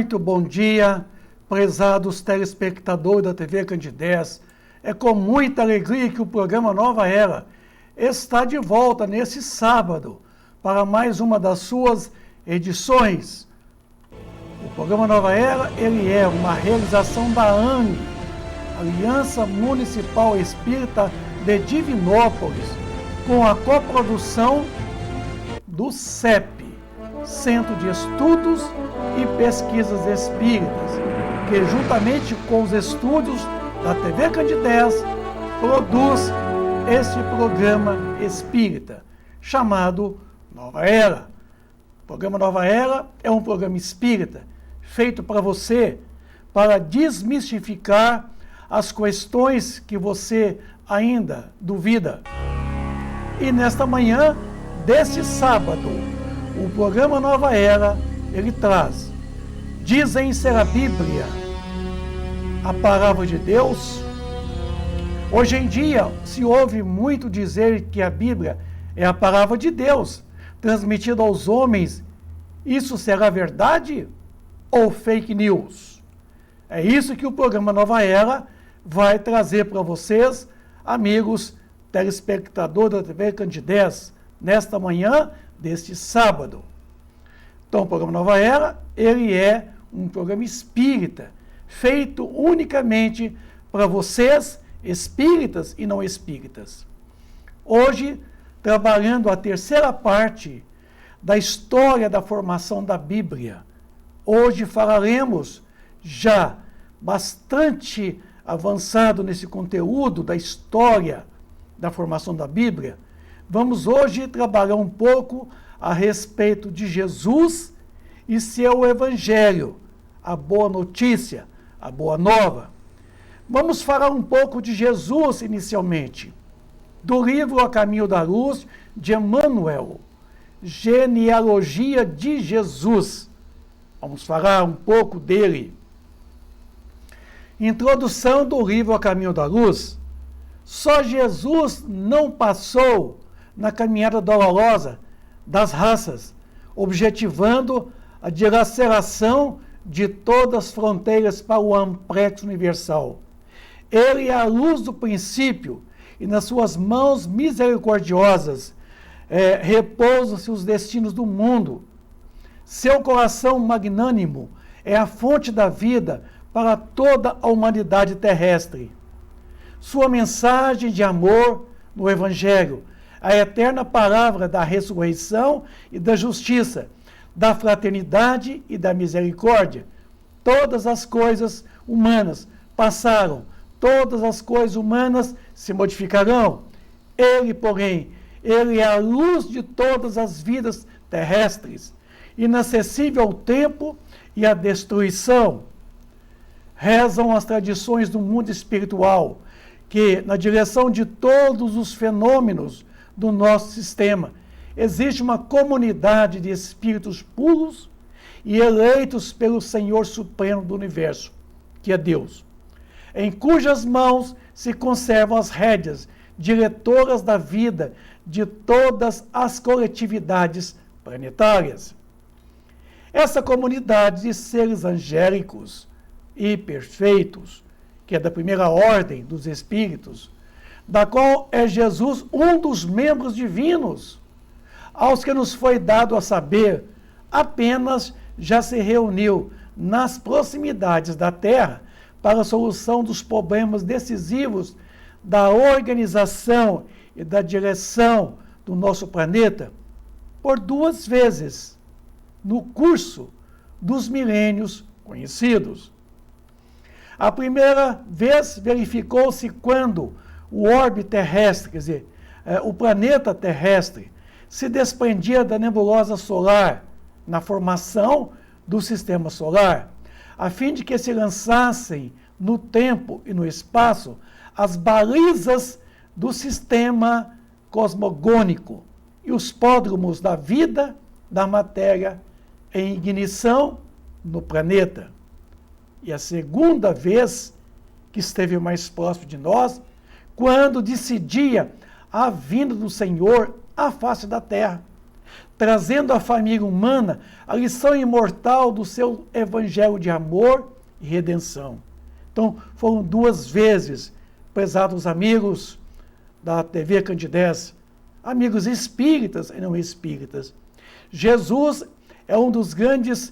Muito bom dia, prezados telespectadores da TV Candidez. É com muita alegria que o programa Nova Era está de volta nesse sábado para mais uma das suas edições. O programa Nova Era, ele é uma realização da AME, Aliança Municipal Espírita de Divinópolis, com a coprodução do CEP, Centro de Estudos e Pesquisas Espíritas, que juntamente com os estúdios da TV Candidez produz este programa espírita, chamado Nova Era. O programa Nova Era é um programa espírita feito para você, para desmistificar as questões que você ainda duvida. E nesta manhã deste sábado, o programa Nova Era, ele traz: dizem ser a Bíblia a palavra de Deus? Hoje em dia se ouve muito dizer que a Bíblia é a palavra de Deus, transmitida aos homens. Isso será verdade ou fake news? É isso que o programa Nova Era vai trazer para vocês, amigos telespectadores da TV Candidez, nesta manhã deste sábado. Então, o programa Nova Era, ele é um programa espírita, feito unicamente para vocês, espíritas e não espíritas. Hoje, trabalhando a terceira parte da história da formação da Bíblia. Hoje falaremos, já bastante avançado nesse conteúdo da história da formação da Bíblia, vamos hoje trabalhar um pouco a respeito de Jesus e seu Evangelho, a boa notícia, a boa nova. Vamos falar um pouco de Jesus inicialmente, do livro A Caminho da Luz, de Emmanuel, Genealogia de Jesus. Vamos falar um pouco dele. Introdução do livro A Caminho da Luz. Só Jesus não passou na caminhada dolorosa das raças, objetivando a dilaceração de todas as fronteiras para o amplex universal. Ele é a luz do princípio, e nas suas mãos misericordiosas repousam-se os destinos do mundo. Seu coração magnânimo é a fonte da vida para toda a humanidade terrestre. Sua mensagem de amor no Evangelho, a eterna palavra da ressurreição e da justiça, da fraternidade e da misericórdia. Todas as coisas humanas passaram, todas as coisas humanas se modificarão. Ele, porém, ele é a luz de todas as vidas terrestres, inacessível ao tempo e à destruição. Rezam as tradições do mundo espiritual, que, na direção de todos os fenômenos do nosso sistema, existe uma comunidade de espíritos puros e eleitos pelo Senhor Supremo do Universo, que é Deus, em cujas mãos se conservam as rédeas diretoras da vida de todas as coletividades planetárias. Essa comunidade de seres angélicos e perfeitos, que é da primeira ordem dos espíritos, da qual é Jesus um dos membros divinos, aos que nos foi dado a saber, apenas já se reuniu nas proximidades da Terra para a solução dos problemas decisivos da organização e da direção do nosso planeta por 2 vezes no curso dos milênios conhecidos. A primeira vez verificou-se quando o orbe terrestre, quer dizer, o planeta terrestre, se desprendia da nebulosa solar na formação do sistema solar, a fim de que se lançassem no tempo e no espaço as balizas do sistema cosmogônico e os pródromos da vida, da matéria em ignição no planeta. E a segunda vez que esteve mais próximo de nós, quando decidia a vinda do Senhor à face da terra, trazendo à família humana a lição imortal do seu evangelho de amor e redenção. Então, foram 2 vezes, prezados amigos da TV Candidez, amigos espíritas e não espíritas. Jesus é um dos grandes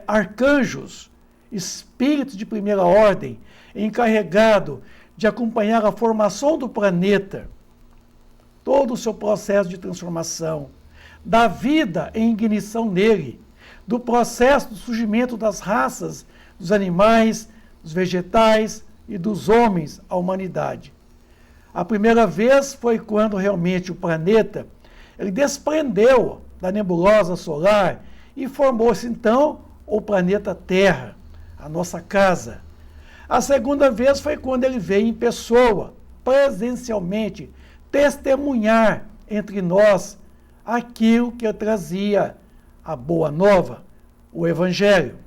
arcanjos, espíritos de primeira ordem, encarregado de acompanhar a formação do planeta, todo o seu processo de transformação, da vida em ignição nele, do processo do surgimento das raças, dos animais, dos vegetais e dos homens à humanidade. A primeira vez foi quando realmente o planeta ele desprendeu da nebulosa solar e formou-se então o planeta Terra, a nossa casa. A segunda vez foi quando ele veio em pessoa, presencialmente, testemunhar entre nós aquilo que trazia a boa nova, o Evangelho.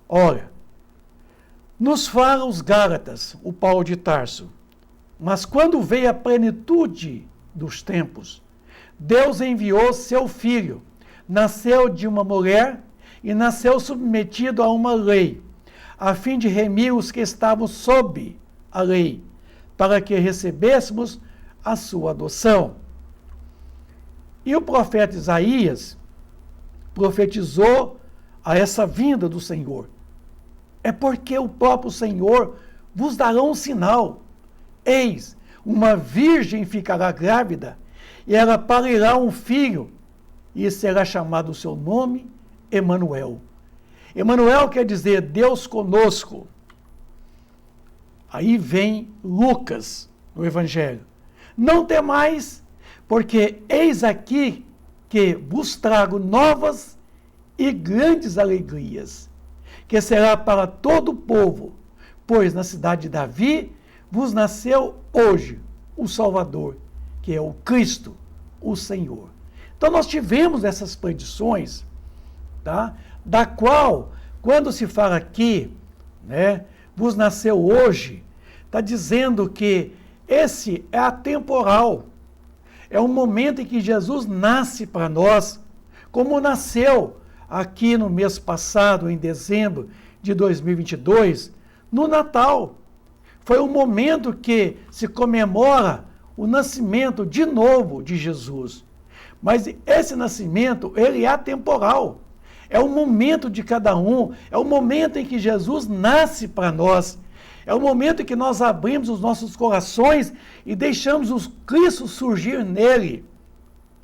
Ora, nos fala os Gálatas, o Paulo de Tarso, mas quando veio a plenitude dos tempos, Deus enviou seu Filho, nasceu de uma mulher e nasceu submetido a uma lei, a fim de remir os que estavam sob a lei, para que recebêssemos a sua adoção. E o profeta Isaías profetizou a essa vinda do Senhor. É porque o próprio Senhor vos dará um sinal. Eis, uma virgem ficará grávida, e ela parirá um filho, e será chamado o seu nome Emanuel. Emanuel quer dizer Deus conosco. Aí vem Lucas no Evangelho. Não temais, porque eis aqui que vos trago novas e grandes alegrias, que será para todo o povo, pois na cidade de Davi vos nasceu hoje o Salvador, que é o Cristo, o Senhor. Então nós tivemos essas predições, tá? Da qual, quando se fala aqui, né, vos nasceu hoje, está dizendo que esse é atemporal. É um momento em que Jesus nasce para nós, como nasceu aqui no mês passado, em dezembro de 2022, no Natal. Foi um momento que se comemora o nascimento de novo de Jesus. Mas esse nascimento, ele é atemporal. É o momento de cada um, é o momento em que Jesus nasce para nós. É o momento em que nós abrimos os nossos corações e deixamos o Cristo surgir nele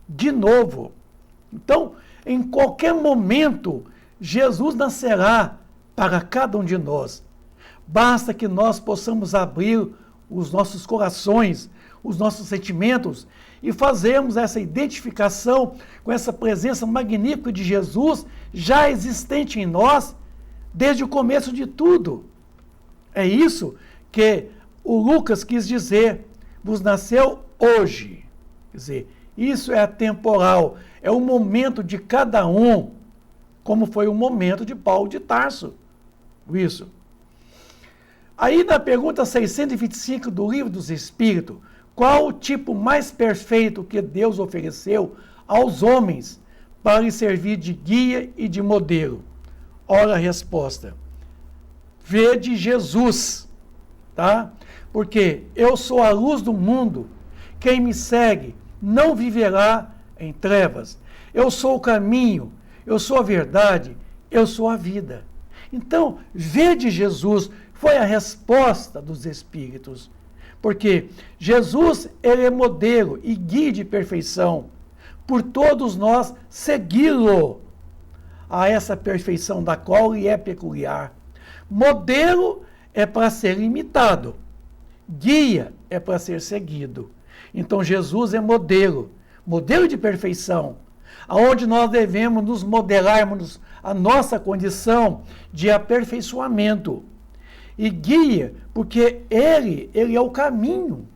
de novo. Então, em qualquer momento, Jesus nascerá para cada um de nós. Basta que nós possamos abrir os nossos corações, os nossos sentimentos e fazermos essa identificação com essa presença magnífica de Jesus já existente em nós desde o começo de tudo. É isso que o Lucas quis dizer, vos nasceu hoje. Quer dizer, isso é atemporal, é o momento de cada um, como foi o momento de Paulo de Tarso. Isso. Aí na pergunta 625 do Livro dos Espíritos, qual o tipo mais perfeito que Deus ofereceu aos homens para lhes servir de guia e de modelo? Ora a resposta. Vede Jesus, tá? Porque eu sou a luz do mundo, quem me segue não viverá em trevas. Eu sou o caminho, eu sou a verdade, eu sou a vida. Então, vede Jesus, foi a resposta dos Espíritos. Porque Jesus, ele é modelo e guia de perfeição. Por todos nós segui-lo a essa perfeição da qual lhe é peculiar. Modelo é para ser imitado. Guia é para ser seguido. Então Jesus é modelo, modelo de perfeição, aonde nós devemos nos modelarmos a nossa condição de aperfeiçoamento. E guia, porque ele é o caminho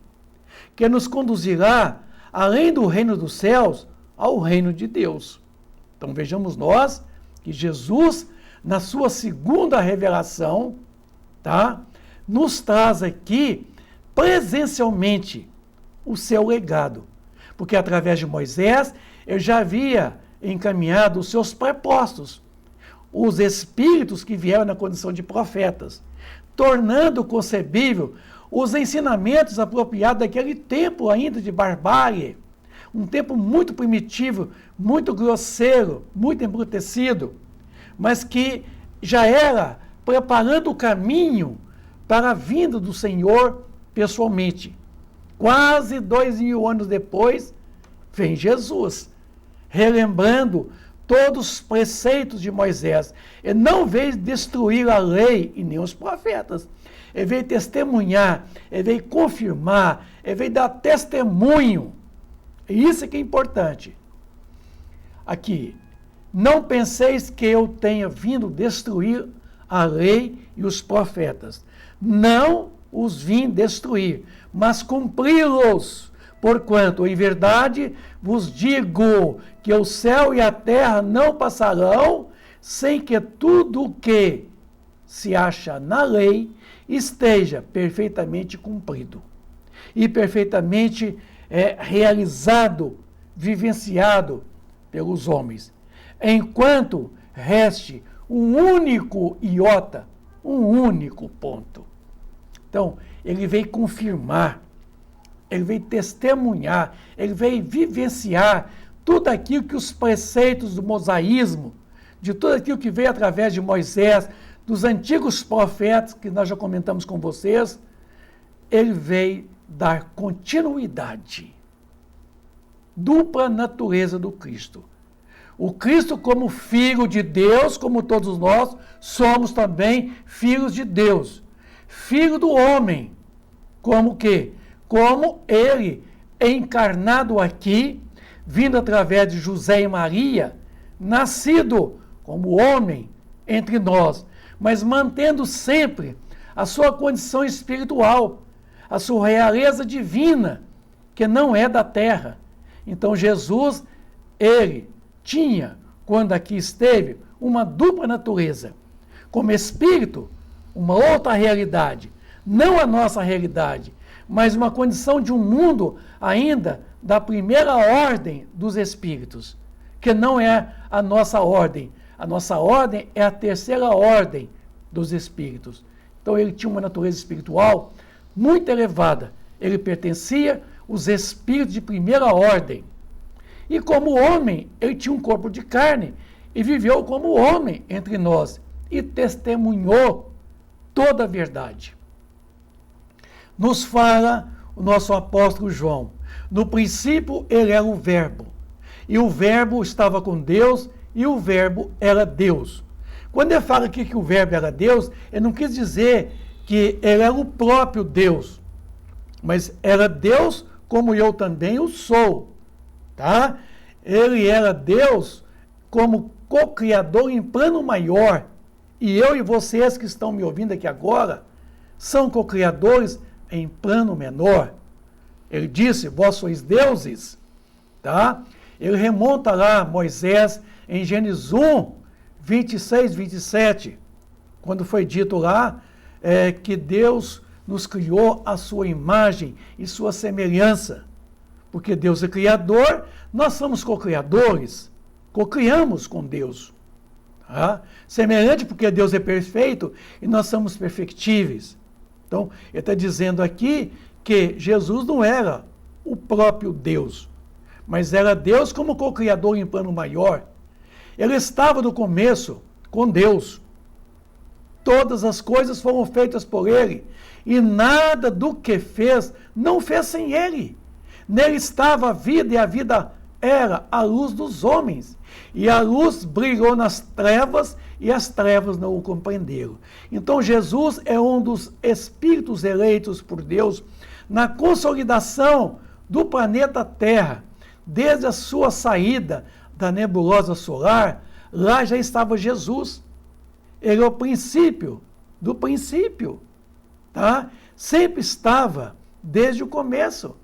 que nos conduzirá além do reino dos céus ao reino de Deus. Então vejamos nós que Jesus, na sua segunda revelação, tá, nos traz aqui presencialmente o seu legado. Porque através de Moisés, ele já havia encaminhado os seus prepostos, os espíritos que vieram na condição de profetas, tornando concebível os ensinamentos apropriados daquele tempo ainda de barbárie, um tempo muito primitivo, muito grosseiro, muito embrutecido, mas que já era preparando o caminho para a vinda do Senhor pessoalmente. Quase 2000 anos depois, vem Jesus, relembrando todos os preceitos de Moisés. Ele não veio destruir a lei e nem os profetas. Ele veio testemunhar, ele veio confirmar, ele veio dar testemunho. E isso é que é importante. Aqui, não penseis que eu tenha vindo destruir a lei e os profetas. Não os vim destruir, mas cumpri-los. Porquanto, em verdade, vos digo que o céu e a terra não passarão sem que tudo o que se acha na lei esteja perfeitamente cumprido e perfeitamente realizado, vivenciado pelos homens. Enquanto reste um único iota, um único ponto. Então, ele veio confirmar, ele veio testemunhar, ele veio vivenciar tudo aquilo que os preceitos do mosaísmo, de tudo aquilo que veio através de Moisés, dos antigos profetas, que nós já comentamos com vocês, ele veio dar continuidade. Dupla natureza do Cristo. O Cristo, como filho de Deus, como todos nós, somos também filhos de Deus. Filho do homem. Como que? Como ele, encarnado aqui, vindo através de José e Maria, nascido como homem entre nós, mas mantendo sempre a sua condição espiritual, a sua realeza divina, que não é da terra. Então Jesus, ele tinha, quando aqui esteve, uma dupla natureza. Como espírito, uma outra realidade. Não a nossa realidade, mas uma condição de um mundo ainda da primeira ordem dos espíritos, que não é a nossa ordem. A nossa ordem é a terceira ordem dos espíritos. Então ele tinha uma natureza espiritual muito elevada. Ele pertencia aos espíritos de primeira ordem. E como homem, ele tinha um corpo de carne e viveu como homem entre nós e testemunhou toda a verdade. Nos fala o nosso apóstolo João. No princípio, ele era o Verbo. E o Verbo estava com Deus e o Verbo era Deus. Quando ele fala aqui que o Verbo era Deus, ele não quis dizer que ele era o próprio Deus. Mas era Deus como eu também o sou. Tá? Ele era Deus como co-criador em plano maior. E eu e vocês que estão me ouvindo aqui agora, são co-criadores em plano menor. Ele disse, vós sois deuses. Tá? Ele remonta lá Moisés em Gênesis 1, 26, 27, quando foi dito lá que Deus nos criou a sua imagem e sua semelhança. Porque Deus é criador, nós somos co-criadores, co-criamos com Deus. Tá? Semelhante porque Deus é perfeito e nós somos perfectíveis. Então, ele está dizendo aqui que Jesus não era o próprio Deus, mas era Deus como co-criador em plano maior. Ele estava no começo com Deus. Todas as coisas foram feitas por ele, e nada do que fez, não fez sem ele. Nele estava a vida, e a vida era a luz dos homens. E a luz brilhou nas trevas, e as trevas não o compreenderam. Então Jesus é um dos espíritos eleitos por Deus na consolidação do planeta Terra. Desde a sua saída da nebulosa solar, lá já estava Jesus. Ele é o princípio do princípio. Tá? Sempre estava, desde o começo.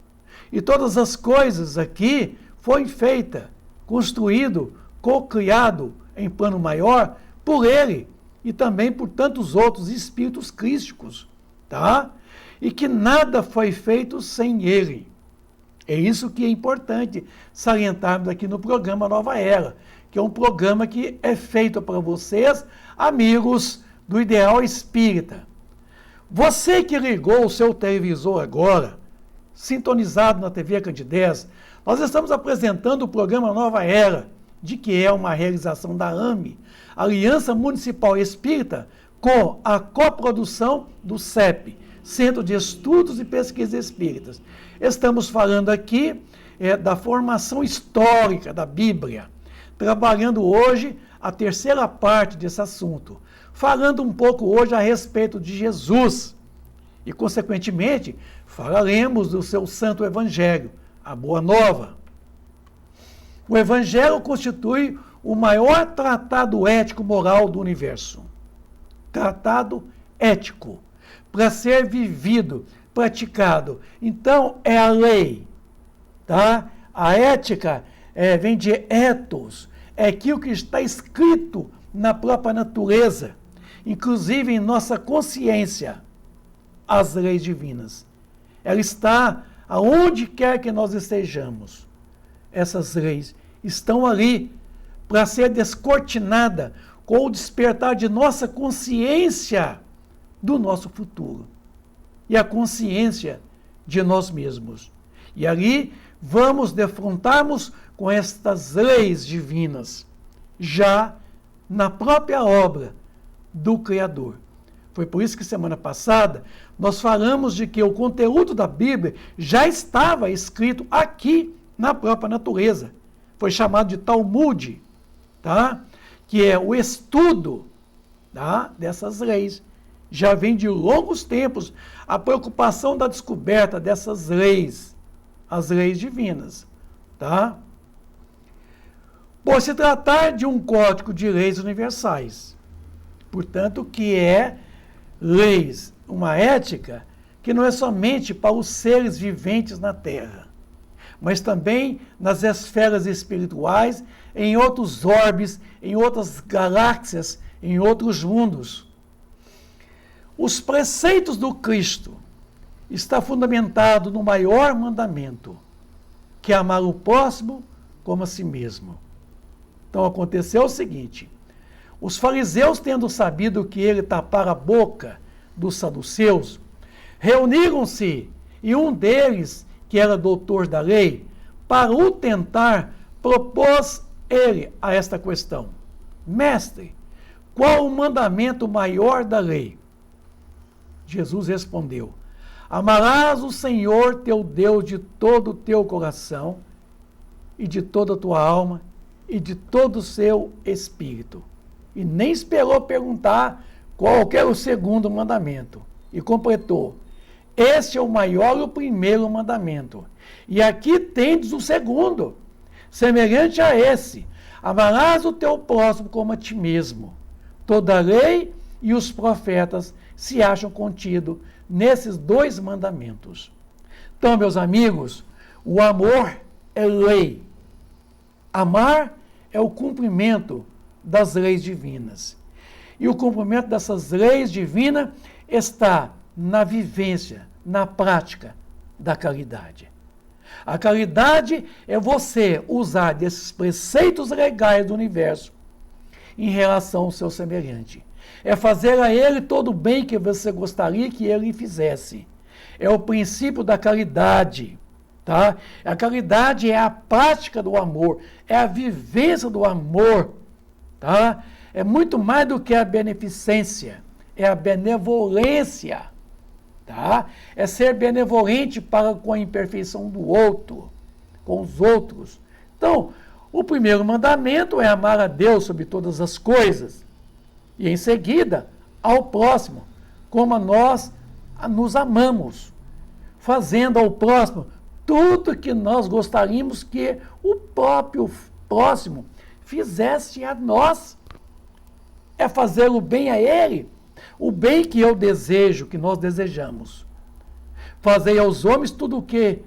E todas as coisas aqui foram feitas, construído, co-criado em plano maior por ele e também por tantos outros espíritos crísticos, tá? E que nada foi feito sem ele. É isso que é importante salientarmos aqui no programa Nova Era, que é um programa que é feito para vocês, amigos do Ideal Espírita. Você que ligou o seu televisor agora, sintonizado na TV Candidez, nós estamos apresentando o programa Nova Era, de que é uma realização da AME, Aliança Municipal Espírita, com a coprodução do CEP, Centro de Estudos e Pesquisas Espíritas. Estamos falando aqui da formação histórica da Bíblia, trabalhando hoje a terceira parte desse assunto, falando um pouco hoje a respeito de Jesus e, consequentemente, falaremos do seu Santo Evangelho, a Boa Nova. O Evangelho constitui o maior tratado ético-moral do universo. Tratado ético, para ser vivido, praticado. Então, é a lei, tá? A ética vem de ethos, é aquilo que está escrito na própria natureza, inclusive em nossa consciência, as leis divinas. Ela está aonde quer que nós estejamos. Essas leis estão ali para ser descortinada com o despertar de nossa consciência do nosso futuro e a consciência de nós mesmos. E ali vamos defrontarmos com estas leis divinas, já na própria obra do Criador. Foi por isso que semana passada nós falamos de que o conteúdo da Bíblia já estava escrito aqui na própria natureza. Foi chamado de Talmud, tá? Que é o estudo, tá, dessas leis. Já vem de longos tempos a preocupação da descoberta dessas leis, as leis divinas, tá? Por se tratar de um código de leis universais, portanto, que é leis, uma ética que não é somente para os seres viventes na Terra, mas também nas esferas espirituais, em outros orbes, em outras galáxias, em outros mundos. Os preceitos do Cristo está fundamentado no maior mandamento, que é amar o próximo como a si mesmo. Então aconteceu o seguinte: os fariseus, tendo sabido que ele tapara a boca dos saduceus, reuniram-se, e um deles, que era doutor da lei, para o tentar, propôs ele a esta questão: Mestre, qual o mandamento maior da lei? Jesus respondeu: Amarás o Senhor teu Deus de todo o teu coração, e de toda a tua alma, e de todo o seu espírito. E nem esperou perguntar qual que era o segundo mandamento. E completou: Este é o maior e o primeiro mandamento. E aqui tendes o segundo, semelhante a esse: amarás o teu próximo como a ti mesmo. Toda a lei e os profetas se acham contidos nesses dois mandamentos. Então, meus amigos, o amor é lei. Amar é o cumprimento das leis divinas. E o cumprimento dessas leis divinas está na vivência, na prática da caridade. A caridade é você usar desses preceitos legais do universo em relação ao seu semelhante. É fazer a ele todo o bem que você gostaria que ele fizesse. É o princípio da caridade, tá? A caridade é a prática do amor, é a vivência do amor, tá? É muito mais do que a beneficência, é a benevolência, tá? É ser benevolente para com a imperfeição do outro, com os outros. Então, o primeiro mandamento é amar a Deus sobre todas as coisas. E em seguida, ao próximo, como nós nos amamos, fazendo ao próximo tudo que nós gostaríamos que o próprio próximo fizesse a nós. É fazer o bem a ele, o bem que eu desejo, que nós desejamos. Fazei aos homens tudo o que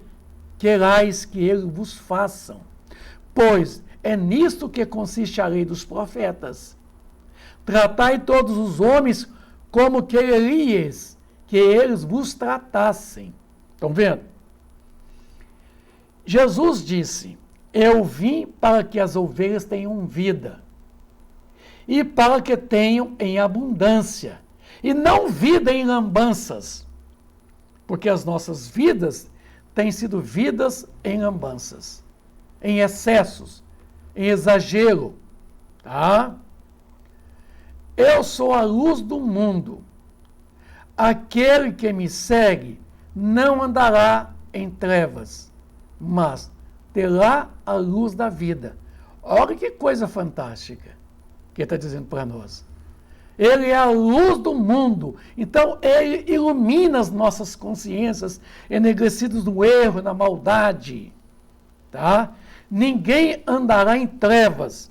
querais que eles vos façam, pois é nisto que consiste a lei dos profetas. Tratai todos os homens como quereríeis que eles vos tratassem. Estão vendo? Jesus disse: eu vim para que as ovelhas tenham vida, e para que tenham em abundância, e não vida em lambanças, porque as nossas vidas têm sido vidas em lambanças, em excessos, em exagero, tá? Eu sou a luz do mundo. Aquele que me segue não andará em trevas, mas terá a luz da vida. Olha que coisa fantástica que ele está dizendo para nós. Ele é a luz do mundo. Então, ele ilumina as nossas consciências enegrecidas no erro, na maldade. Tá? Ninguém andará em trevas.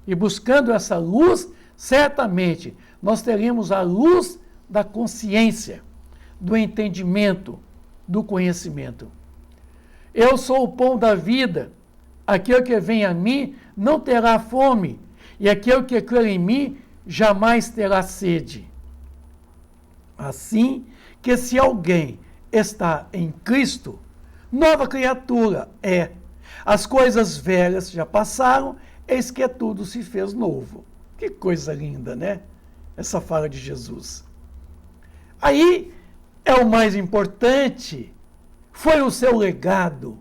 E buscando essa luz, certamente, nós teremos a luz da consciência, do entendimento, do conhecimento. Eu sou o pão da vida. Aquele que vem a mim não terá fome, e aquele que crê em mim jamais terá sede. Assim que se alguém está em Cristo, nova criatura é. As coisas velhas já passaram, eis que tudo se fez novo. Que coisa linda, né? Essa fala de Jesus. Aí é o mais importante, foi o seu legado,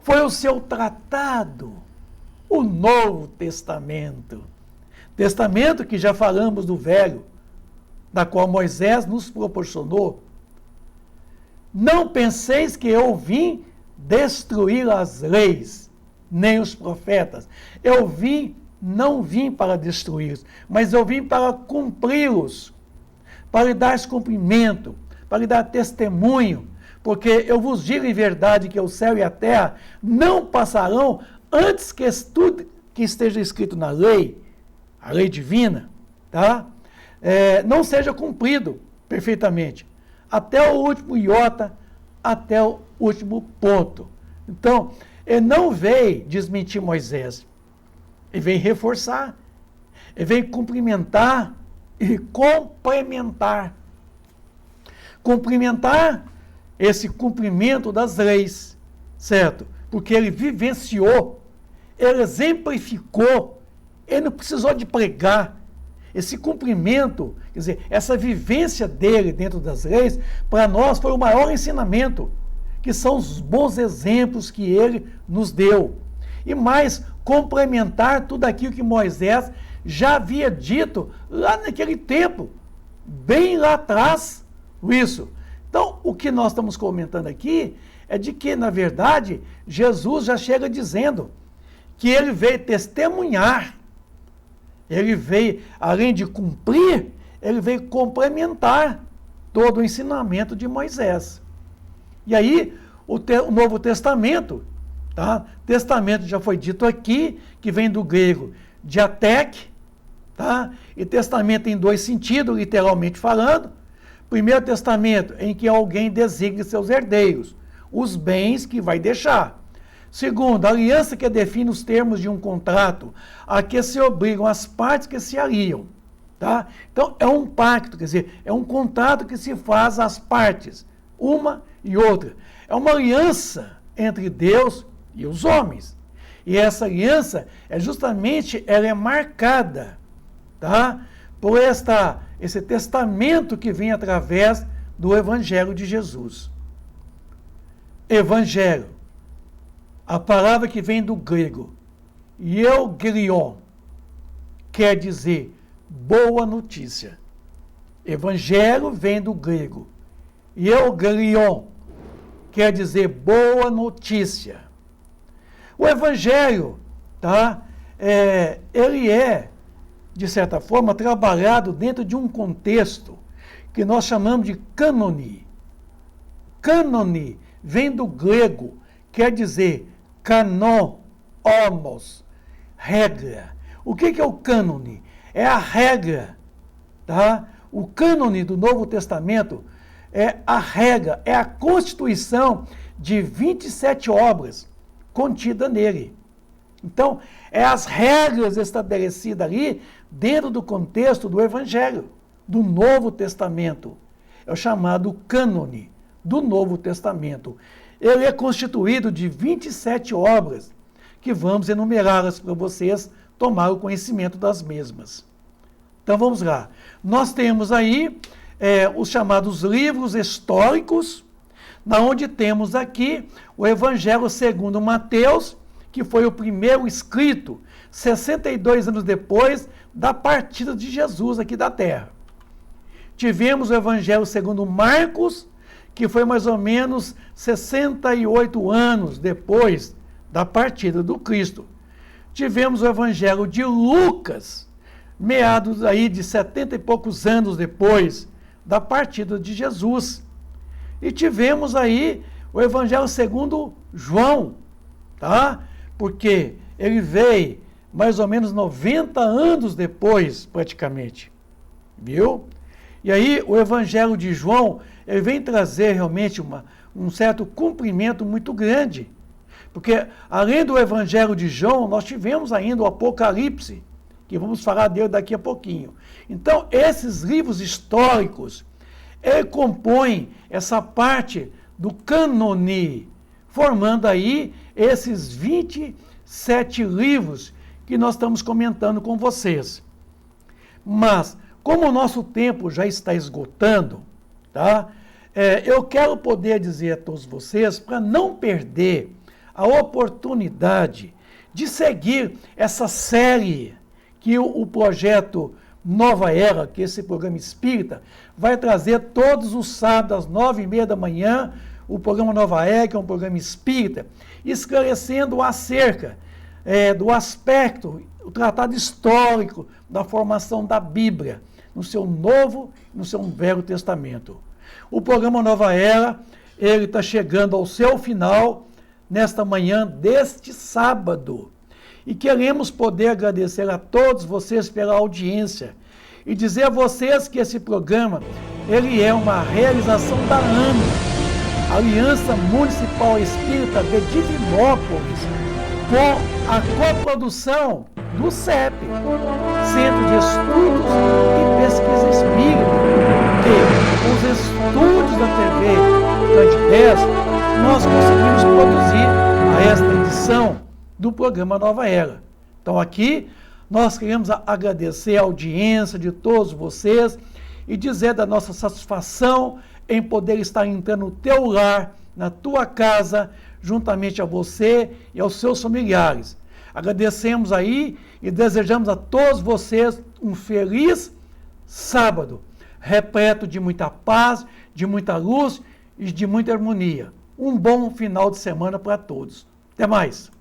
foi o seu tratado, o Novo Testamento. Testamento que já falamos do Velho, da qual Moisés nos proporcionou. Não penseis que eu vim destruir as leis, nem os profetas. Não vim para destruí-los, mas eu vim para cumpri-los, para lhe dar cumprimento, para lhe dar testemunho, porque eu vos digo em verdade que o céu e a terra não passarão antes que tudo que esteja escrito na lei, a lei divina, tá? Não seja cumprido perfeitamente, até o último iota, até o último ponto. Então, ele não veio desmentir Moisés, ele veio reforçar, ele veio cumprimentar e complementar. Cumprimentar esse cumprimento das leis, certo? Porque ele vivenciou, ele exemplificou, ele não precisou de pregar. Esse cumprimento, quer dizer, essa vivência dele dentro das leis, para nós foi o maior ensinamento, que são os bons exemplos que ele nos deu. E mais, complementar tudo aquilo que Moisés já havia dito lá naquele tempo, bem lá atrás, isso. Então, o que nós estamos comentando aqui é de que, na verdade, Jesus já chega dizendo que ele veio testemunhar, ele veio, além de cumprir, ele veio complementar todo o ensinamento de Moisés. E aí, o Novo Testamento, tá? Testamento já foi dito aqui, que vem do grego diatek, tá? E testamento tem dois sentidos, literalmente falando. Primeiro testamento, em que alguém designa seus herdeiros, os bens que vai deixar. Segundo, a aliança que define os termos de um contrato, a que se obrigam as partes que se aliam. Tá? Então, é um pacto, quer dizer, é um contrato que se faz às partes, uma e outra. É uma aliança entre Deus e os homens. E essa aliança, ela é marcada, tá? Por esse testamento que vem através do Evangelho de Jesus. Evangelho, a palavra que vem do grego, euangelion, quer dizer boa notícia. Evangelho vem do grego, euangelion, quer dizer boa notícia. O Evangelho, tá? Ele é, de certa forma, trabalhado dentro de um contexto que nós chamamos de cânone. Cânone vem do grego, quer dizer canon, homos, regra. O que é o cânone? É a regra, tá? O cânone do Novo Testamento é a regra, é a constituição de 27 obras contidas nele. Então, é as regras estabelecidas ali dentro do contexto do Evangelho, do Novo Testamento. É o chamado cânone do Novo Testamento. ele é constituído de 27 obras, que vamos enumerá-las para vocês tomar o conhecimento das mesmas. Então vamos lá. Nós temos aí os chamados livros históricos, na onde temos aqui o Evangelho segundo Mateus, que foi o primeiro escrito 62 anos depois da partida de Jesus aqui da terra. Tivemos o Evangelho segundo Marcos, que foi mais ou menos 68 anos depois da partida do Cristo. Tivemos o Evangelho de Lucas, meados aí de 70 e poucos anos depois da partida de Jesus. E tivemos aí o Evangelho segundo João, tá? Porque ele veio mais ou menos 90 anos depois, praticamente. Viu? E aí o Evangelho de João, ele vem trazer realmente um certo cumprimento muito grande. Porque além do Evangelho de João, nós tivemos ainda o Apocalipse, que vamos falar dele daqui a pouquinho. Então, esses livros históricos, ele compõe essa parte do cânone, formando aí esses 27 livros que nós estamos comentando com vocês. Mas, como o nosso tempo já está esgotando, tá? Eu quero poder dizer a todos vocês, para não perder a oportunidade de seguir essa série que o projeto Nova Era, que esse programa espírita, vai trazer todos os sábados às 9h30 da manhã, o programa Nova Era, que é um programa espírita, esclarecendo acerca do aspecto, o tratado histórico da formação da Bíblia, no seu Novo e no seu Velho Testamento. O programa Nova Era, ele está chegando ao seu final nesta manhã deste sábado. E queremos poder agradecer a todos vocês pela audiência e dizer a vocês que esse programa, ele é uma realização da AME, Aliança Municipal Espírita de Divinópolis, com a coprodução do CEP, Centro de Estudos e Pesquisa Espírita, que com os estudos da TV Candidez, nós conseguimos produzir a esta edição do programa Nova Era. Então aqui nós queremos agradecer a audiência de todos vocês e dizer da nossa satisfação em poder estar entrando no teu lar, na tua casa, juntamente a você e aos seus familiares. Agradecemos aí e desejamos a todos vocês um feliz sábado, repleto de muita paz, de muita luz e de muita harmonia. Um bom final de semana para todos. Até mais!